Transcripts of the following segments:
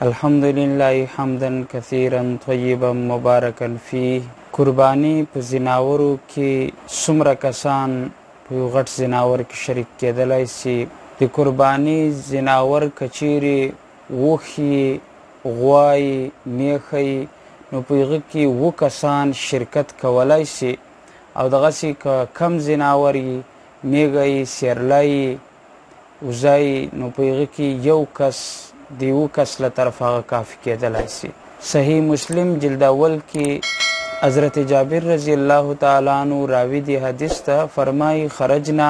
الحمدلله حمدا كثيرا طيبا مباركا فيه. قرباني په زناورو کې څومره کسان په یو غټ زناور کې شریک کېدلی سي. د قرباني زناور کچیرې وښي غوای میخی نو په هغه کې 7 کسان شرکت کولی سي او دغسې که کم زناور یي میږه یي سیرلی وزه نو په هغه کې 1 کس د 1 کس له طرف هغه کافي کېدلی سي. صحیح مسلم جلد اول کې حضرت جابر رضی الله تعالی عنہ راوی دی حدیث ته فرمای خرجنا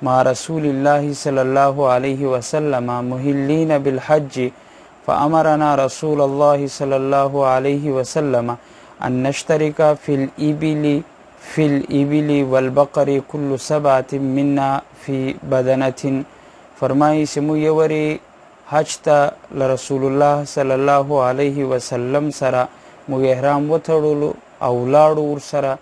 مع رسول الله صلی الله علیه وسلم مهلین بالحج فأمرنا رسول الله صلی الله علیه وسلم ان نشترك في الإبل والبقر كل 7 منا في بدنة. فرمای سمو یوری حج ته لرسول الله صلی الله علیه وسلم سره مو احرام وتړلو او لاړو ورسره.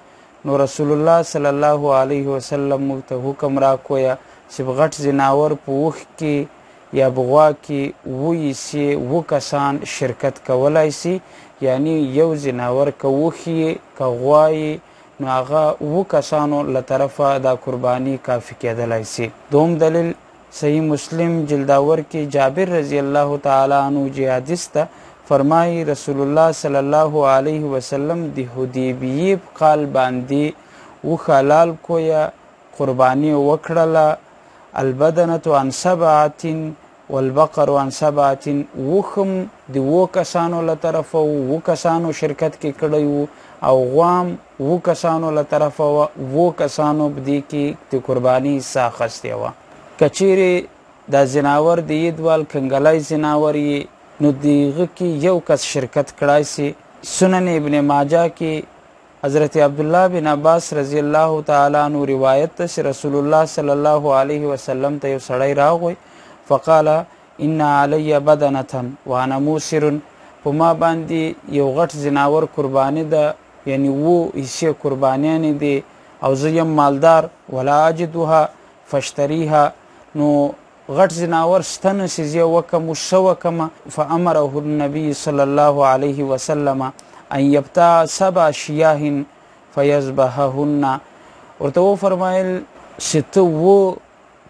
نو رسول الله صلی الله علیه وسلم موږ ته حکم راکویه چې په غټ زناور په اوښ کې یا بغوا کې 7 کسان شرکت کولی سي. یعنی یو زناور که اوښي که غوا نو هغه 7 کسانو له طرفه دا قرباني کافي کېدلی سي. دوم دلیل صحیح مسلم جلداور کې جابر رضی الله تعالی عنہ جی حدیث ته فرمای رسول الله صلی الله علیه وسلم د حدیبیې په کال باندې اوښ حلال کویه قرباني وکړله. البدنة عن 7 والبقر عن 7. اوښم د 7 کسانو له طرفه 7 کسانو شرکت کې کړی وو او غوام 7 کسانو له طرفه 7 کسانو په دې کې د قرباني حصه اخیستې وه. کچیرې دا زناور د عیدوال کنګلی زناور یې نو د هغه کې 1 کس شرکت کړی سي. سنن ابن ماجه کې حضرت عبدالله بن عباس رضی الله تعالی عنہ روایت ته رسول الله صلی الله علیه وسلم ته یو سړی راغی فقال ان علی بدنة وانا موسر. په ما باندې یو غټ زناور قرباني ده یعنی 7 حصې قربانیانې دي او زه یم مالدار ولا اجدها فاشتریها. نو غټ زناور شته نه چې زه وکم څه وکمه. فامره النبي صلی الله علیه وسلم ان یبتاع 7 شیاه فیذبحهن. ورته وفرمایل چې ته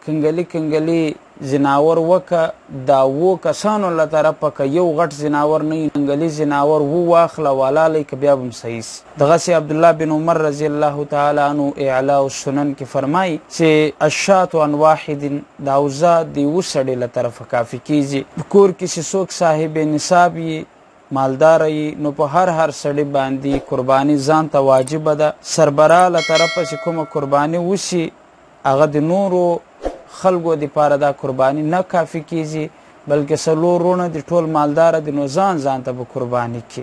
7 کنګلي زناور وکه دا 7 کسانو له طرفه که یو غټ زناور نه کنګلي زناور واخله والالی که بیا به هم صحیح سي. دغسې عبدالله بن عمر رضی الله تعالی عنہ اعلاء السنن کې فرمایي چې الشاة عن واحد دا اوزه د 1 سړي له طرفه کافي کیږي. په کور کې چې څوک صاحب نصاب یي مالدار یي نو په هر سړي باندې قرباني ځان ته واجبه ده. سربراه له طرفه چې کومه قرباني وشي هغه د نورو خلکو د پاره دا قرباني نه کافي کیږي بلکې 4 رونه د ټول مالدار د نو ځان ته به قرباني کی.